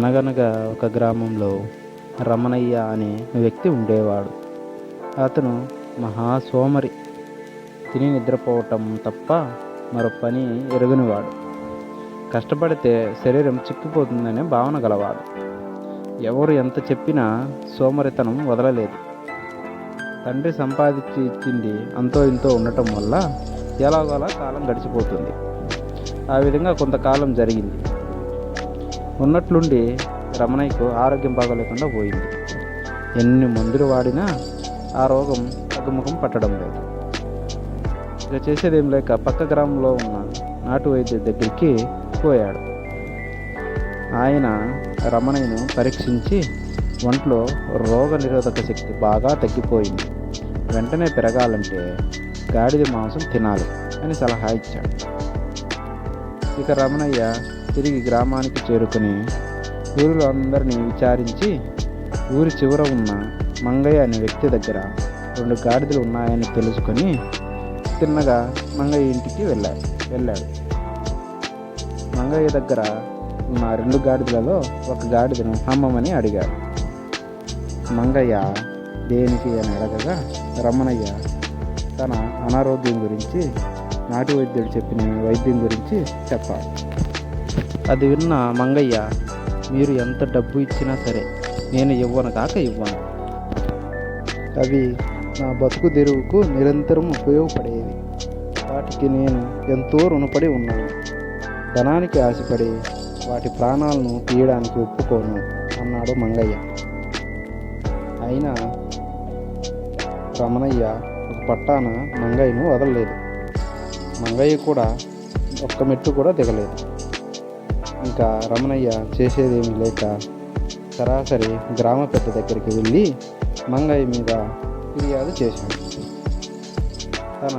అనగనగా ఒక గ్రామంలో రమణయ్య అనే వ్యక్తి ఉండేవాడు. అతను మహా సోమరి. తిని నిద్రపోవటం తప్ప మరో పని ఎరుగనివాడు. కష్టపడితే శరీరం చిక్కిపోతుందనే భావన గలవాడు. ఎవరు ఎంత చెప్పినా సోమరితనం వదలలేదు. తండ్రి సంపాదించి ఇచ్చింది అంతో ఇంతో ఉండటం వల్ల ఎలాగోలా కాలం గడిచిపోతుంది. ఆ విధంగా కొంతకాలం జరిగింది. ఉన్నట్లుండి రమణయ్యకు ఆరోగ్యం బాగోలేకుండా పోయింది. ఎన్ని మందులు వాడినా ఆ రోగం తగ్గుముఖం పట్టడం లేదు. ఇక చేసేదేం లేక పక్క గ్రామంలో ఉన్న నాటు వైద్యుడి దగ్గరికి పోయాడు. ఆయన రమణయ్యను పరీక్షించి ఒంట్లో రోగ నిరోధక శక్తి బాగా తగ్గిపోయింది, వెంటనే పెరగాలంటే గాడిద మాంసం తినాలి అని సలహా ఇచ్చాడు. ఇక రమణయ్య తిరిగి గ్రామానికి చేరుకుని ఊరిలో అందరినీ విచారించి ఊరి చివర ఉన్న మంగయ్య అనే వ్యక్తి దగ్గర 2 గాడిదలు ఉన్నాయని తెలుసుకొని తిన్నగా మంగయ్య ఇంటికి వెళ్ళాడు. మంగయ్య దగ్గర ఉన్న 2 గాడిదలలో ఒక గాడిదను అమ్మమని అడిగాడు. మంగయ్య దేనికి అని అడగగా రమణయ్య తన అనారోగ్యం గురించి, నాటు వైద్యుడు చెప్పిన వైద్యం గురించి చెప్పాడు. అది విన్న మంగయ్య, మీరు ఎంత డబ్బు ఇచ్చినా సరే నేను ఇవ్వను కాక ఇవ్వను. అవి నా బతుకు తెరువుకు నిరంతరం ఉపయోగపడేవి. వాటికి నేను ఎంతో రుణపడి ఉన్నాను. ధనానికి ఆశపడి వాటి ప్రాణాలను తీయడానికి ఒప్పుకోను అన్నాడు మంగయ్య. అయినా రమణయ్య ఒక పట్టాన మంగయ్యను వదలలేదు. మంగయ్య కూడా ఒక్క మెట్టు కూడా దిగలేదు. ఇంకా రమణయ్య చేసేదేమీ లేక సరాసరి గ్రామ పెద్ద దగ్గరికి వెళ్ళి మంగయ్య మీద ఫిర్యాదు చేశాడు. తన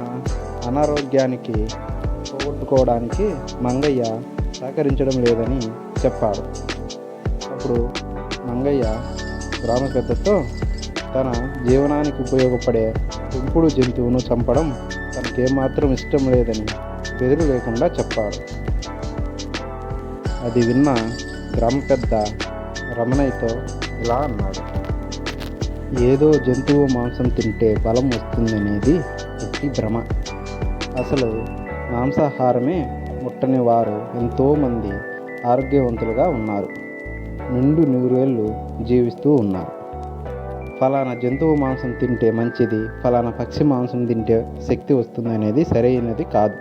అనారోగ్యానికి పోగొట్టుకోవడానికి మంగయ్య సహకరించడం లేదని చెప్పాడు. అప్పుడు మంగయ్య గ్రామ పెద్దతో తన జీవనానికి ఉపయోగపడే పెంపుడు జంతువును చంపడం తనకేమాత్రం ఇష్టం లేదని బెదిరి లేకుండా చెప్పాడు. అది విన్న గ్రామ పెద్ద రమణయ్యతో ఇలా అన్నాడు, ఏదో జంతువు మాంసం తింటే బలం వస్తుందనేది ఒట్టి భ్రమ. అసలు మాంసాహారమే ముట్టని వారు ఎంతోమంది ఆరోగ్యవంతులుగా ఉన్నారు, నిండు 100 ఏళ్ళు జీవిస్తూ ఉన్నారు. ఫలానా జంతువు మాంసం తింటే మంచిది, ఫలానా పక్షి మాంసం తింటే శక్తి వస్తుంది అనేది సరైనది కాదు.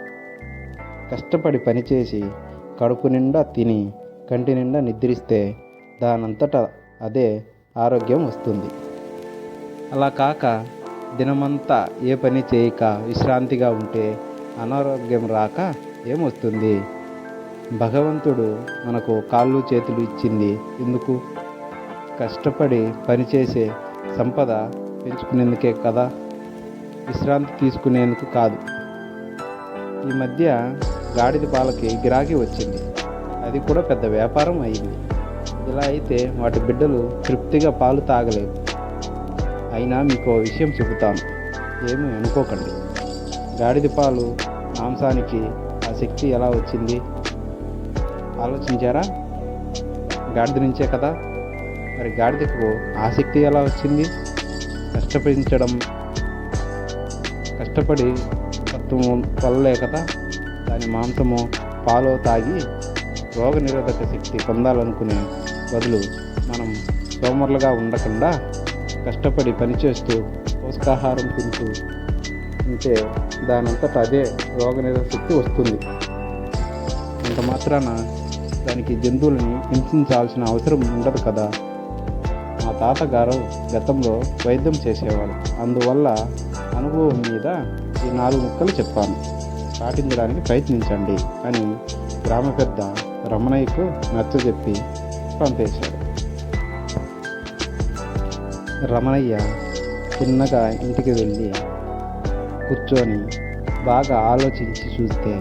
కష్టపడి పనిచేసి కడుపు నిండా తిని కంటి నిండా నిద్రిస్తే దానంతటా అదే ఆరోగ్యం వస్తుంది. అలా కాక దినమంతా ఏ పని చేయక విశ్రాంతిగా ఉంటే అనారోగ్యం రాక ఏమొస్తుంది? భగవంతుడు మనకు కాళ్ళు చేతులు ఇచ్చింది ఎందుకు? కష్టపడి పనిచేసే సంపద పెంచుకునేందుకే కదా, విశ్రాంతి తీసుకునేందుకు కాదు. ఈ మధ్య గాడిద పాలకి గిరాకీ వచ్చింది, అది కూడా పెద్ద వ్యాపారం అయింది. ఇలా అయితే వాటి బిడ్డలు తృప్తిగా పాలు తాగలేవు. అయినా మీకు ఓ విషయం చెబుతాను, ఏమీ అనుకోకండి. గాడిద పాలు మాంసానికి ఆ శక్తి ఎలా వచ్చింది ఆలోచించారా? గాడిద నుంచే కదా. మరి గాడిదకు ఆ శక్తి ఎలా వచ్చింది? కష్టపడి తత్వం వల్లే కదా. దాని మాంసము పాలు తాగి రోగ నిరోధక శక్తి పొందాలనుకునే బదులు మనం సోమరులుగా ఉండకుండా కష్టపడి పనిచేస్తూ పోషకాహారం తింటూ ఉంటే దానంతటా అదే రోగ నిరోధక శక్తి వస్తుంది. అంత మాత్రాన దానికి జంతువులని హింసించాల్సిన అవసరం ఉండదు కదా. మా తాతగారు గతంలో వైద్యం చేసేవాడు, అందువల్ల అనుభవం మీద ఈ 4 ముక్కలు చెప్పాను, పాటించడానికి ప్రయత్నించండి అని గ్రామ పెద్ద రమణయ్యకు నచ్చజెప్పి పంపేశాడు. రమణయ్య చిన్నగా ఇంటికి వెళ్ళి కూర్చొని బాగా ఆలోచించి చూస్తే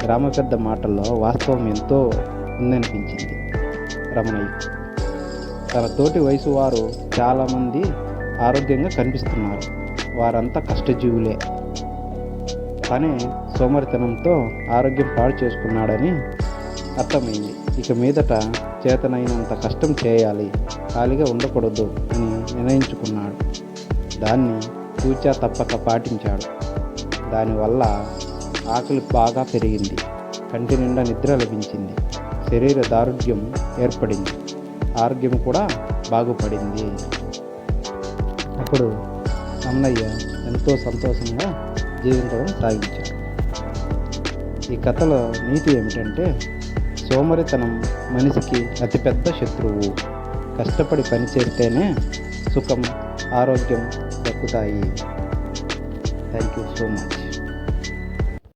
గ్రామ పెద్ద మాటల్లో వాస్తవం ఎంతో ఉందనిపించింది రమణయ్యకు. తన తోటి వయసు వారు చాలామంది ఆరోగ్యంగా కనిపిస్తున్నారు, వారంతా కష్టజీవులే. తనే సోమరితనంతో ఆరోగ్యం పాడు చేసుకున్నాడని అర్థమైంది. ఇక మీదట చేతనైనంత కష్టం చేయాలి, ఖాళీగా ఉండకూడదు అని నిర్ణయించుకున్నాడు. దాన్ని తూచా తప్పక పాటించాడు. దానివల్ల ఆకలి బాగా పెరిగింది, కంటి నిండా నిద్ర లభించింది, శరీర దారుఢ్యం ఏర్పడింది, ఆరోగ్యం కూడా బాగుపడింది. అప్పుడు రమణయ్య ఎంతో సంతోషంగా జీవించడం సాగించాడు. ఈ కథలో నీతి ఏమిటంటే, సోమరితనం మనిషికి అతిపెద్ద శత్రువు. కష్టపడి పనిచేస్తేనే సుఖం, ఆరోగ్యం దక్కుతాయి. Thank you so much.